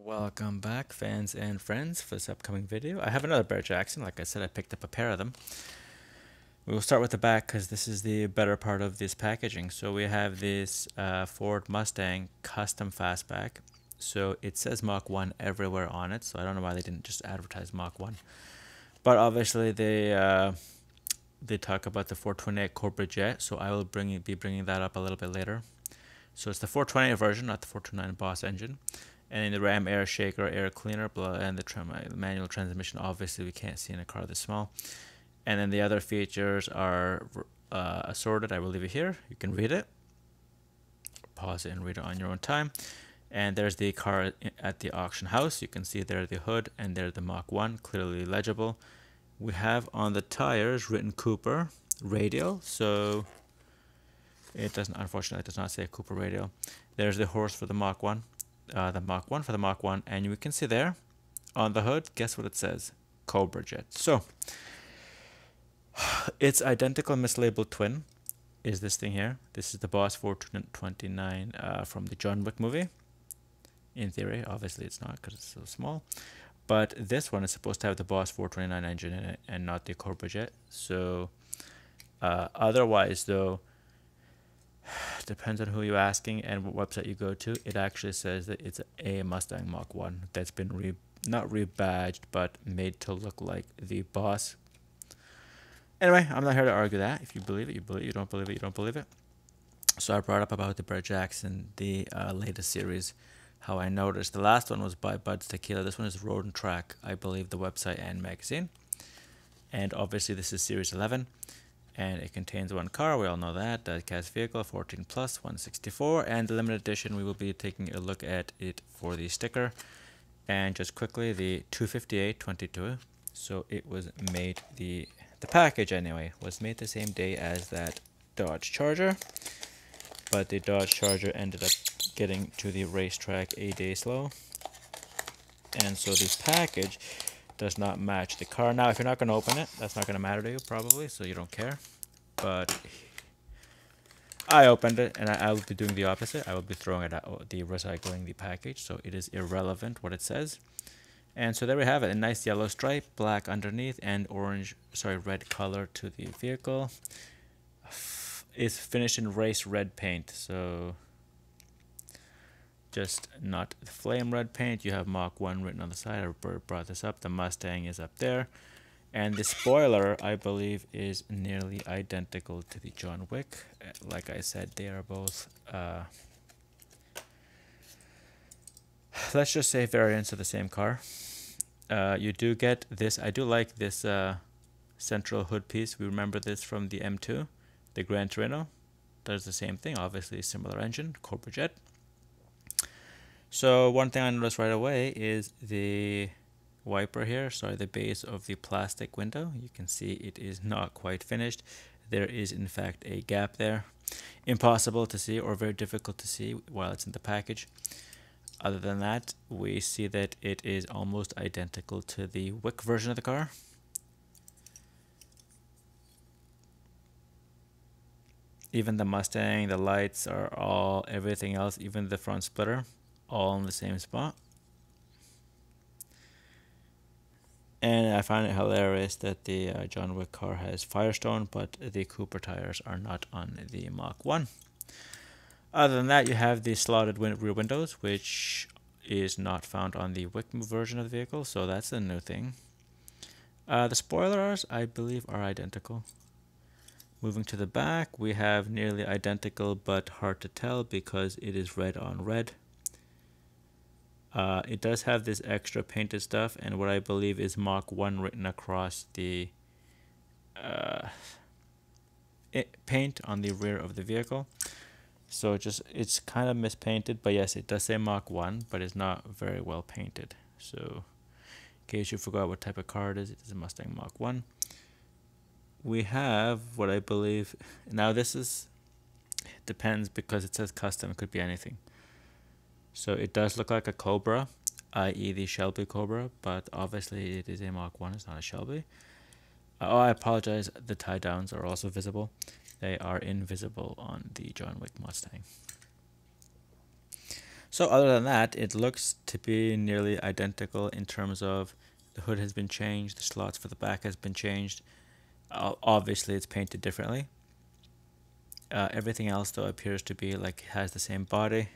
Welcome back, fans and friends, for this upcoming video. I have another Barrett-Jackson. Like I said, I picked up a pair of them. We will start with the back because this is the better part of this packaging. So we have this Ford Mustang custom Fastback. So it says Mach 1 everywhere on it, so I don't know why they didn't just advertise Mach 1. But obviously they talk about the 428 Cobra Jet, so I will be bringing that up a little bit later. So it's the 428 version, not the 429 Boss engine. And in the RAM, air shaker, air cleaner, and the manual transmission, obviously we can't see in a car this small. And then the other features are assorted. I will leave it here. You can read it. Pause it and read it on your own time. And there's the car at the auction house. You can see there the hood and there the Mach 1, clearly legible. We have on the tires written Cooper radial, so it doesn't, unfortunately, it does not say Cooper radial. There's the horse for the Mach 1. The Mach 1 for the Mach 1, and you can see there on the hood, guess what it says? Cobra Jet. So it's identical mislabeled twin is this thing here. This is the Boss 429 from the John Wick movie. In theory, obviously it's not because it's so small, but this one is supposed to have the Boss 429 engine in it and not the Cobra Jet. So otherwise though, depends on who you're asking and what website you go to. It actually says that it's a Mustang Mach 1 that's been not rebadged, but made to look like the Boss. Anyway, I'm not here to argue that. If you believe it, you believe it. You don't believe it, you don't believe it. So I brought up about the Barrett-Jackson, the latest series, how I noticed. The last one was by Bud's Tequila. This one is Road and Track, I believe, the website and magazine. And obviously this is Series 11. And it contains one car, we all know that, the cast vehicle, 14 plus, 164, and the limited edition, we will be taking a look at it for the sticker. And just quickly, the 258-22, so it was made, the package anyway, was made the same day as that Dodge Charger, but the Dodge Charger ended up getting to the racetrack a day slow, and so the package does not match the car. Now, if you're not going to open it, that's not going to matter to you probably, so you don't care. But I opened it, and I will be doing the opposite. I will be throwing it out, recycling the package, so it is irrelevant what it says. And so there we have it, a nice yellow stripe, black underneath, and red color to the vehicle. It's finished in race red paint, so just not the flame red paint. You have Mach 1 written on the side. I brought this up. The Mustang is up there. And the spoiler, I believe, is nearly identical to the John Wick. Like I said, they are both, let's just say, variants of the same car. You do get this. I do like this central hood piece. We remember this from the M2. The Gran Torino does the same thing. Obviously, similar engine, Cobra Jet. So one thing I noticed right away is the wiper here, the base of the plastic window. You can see it is not quite finished. There is in fact a gap there. Impossible to see or very difficult to see while it's in the package. Other than that, we see that it is almost identical to the Wick version of the car. Even the Mustang, the lights are all, everything else, even the front splitter, all in the same spot. And I find it hilarious that the John Wick car has Firestone, but the Cooper tires are not on the Mach 1. Other than that, you have the slotted rear windows, which is not found on the Wick version of the vehicle, so that's a new thing. The spoilers, I believe, are identical. Moving to the back, we have nearly identical, but hard to tell because it is red on red. It does have this extra painted stuff and what I believe is Mach 1 written across the paint on the rear of the vehicle. So it's kind of mispainted, but yes, it does say Mach 1, but it's not very well painted. So in case you forgot what type of car it is a Mustang Mach 1. We have what I believe, now this is, depends because it says custom, it could be anything. So it does look like a Cobra, i.e. the Shelby Cobra, but obviously it is a Mach 1, it's not a Shelby. Oh, I apologize, the tie downs are also visible. They are invisible on the John Wick Mustang. So other than that, it looks to be nearly identical in terms of the hood has been changed, the slots for the back has been changed. Obviously, it's painted differently. Everything else though appears to be like it has the same body,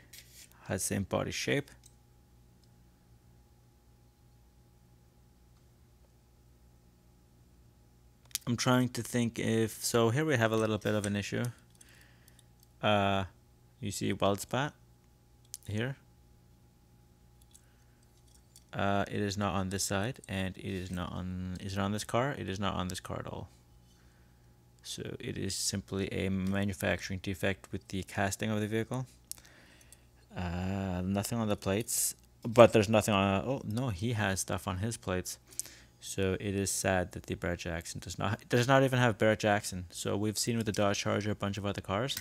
has the same body shape. I'm trying to think if so. Here we have a little bit of an issue. You see weld spot here. It is not on this side, and it is not on. Is it on this car? It is not on this car at all. So it is simply a manufacturing defect with the casting of the vehicle. Nothing on the plates, but there's nothing on. Oh no, he has stuff on his plates. So it is sad that the Barrett-Jackson does not even have Barrett-Jackson. So we've seen with the Dodge Charger, a bunch of other cars,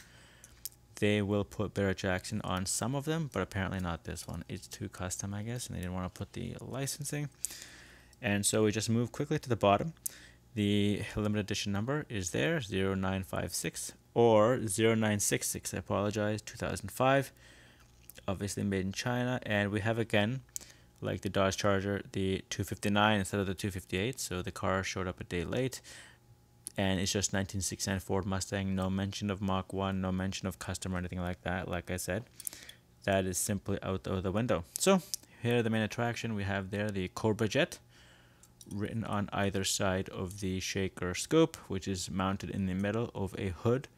they will put Barrett-Jackson on some of them, but apparently not this one. It's too custom, I guess, and they didn't want to put the licensing. And so we just move quickly to the bottom. The limited edition number is there, 0956 or 0966, I apologize, 2005. Obviously made in China, and we have again, like the Dodge Charger, the 259 instead of the 258, so the car showed up a day late, and it's just 1969 Ford Mustang, no mention of Mach 1, no mention of custom or anything like that. Like I said, that is simply out of the window. So here the main attraction, we have there the Cobra Jet written on either side of the shaker scoop, which is mounted in the middle of a hood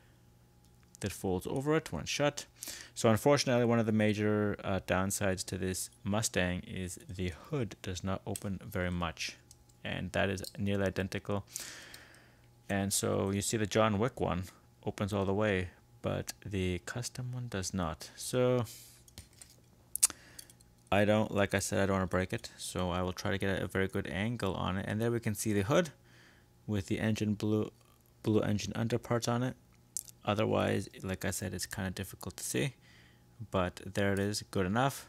that folds over it when shut. So unfortunately, one of the major downsides to this Mustang is the hood does not open very much, and that is nearly identical. And so you see the John Wick one opens all the way, but the custom one does not. So I don't, like I said, I don't want to break it, so I will try to get a very good angle on it. And there we can see the hood with the engine blue engine underparts on it. Otherwise, like I said, it's kind of difficult to see, but there it is, good enough.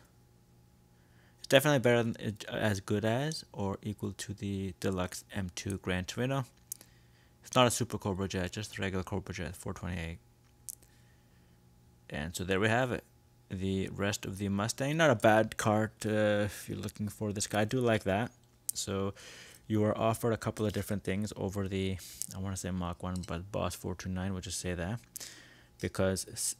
It's definitely better than as good as or equal to the Deluxe M2 Gran Torino. It's not a Super Cobra Jet, just a regular Cobra Jet 428. And so there we have it. The rest of the Mustang, not a bad car if you're looking for this guy. I do like that. So you are offered a couple of different things over the, I want to say Mach 1, but Boss 429 would just say that. Because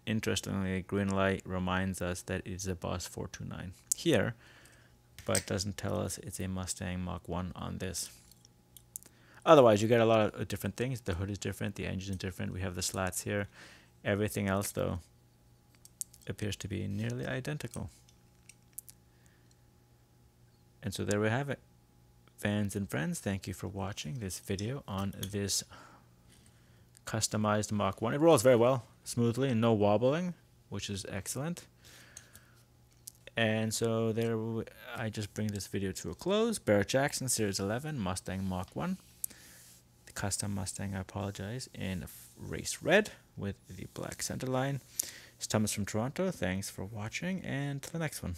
interestingly, Greenlight reminds us that it is a Boss 429 here, but doesn't tell us it's a Mustang Mach 1 on this. Otherwise, you get a lot of different things. The hood is different, the engine is different. We have the slats here. Everything else, though, appears to be nearly identical. And so there we have it. Fans and friends, thank you for watching this video on this customized Mach 1. It rolls very well, smoothly, and no wobbling, which is excellent. And so there, I just bring this video to a close. Barrett-Jackson Series 11 Mustang Mach 1. The custom Mustang, I apologize, in race red with the black center line. It's Thomas from Toronto. Thanks for watching, and to the next one.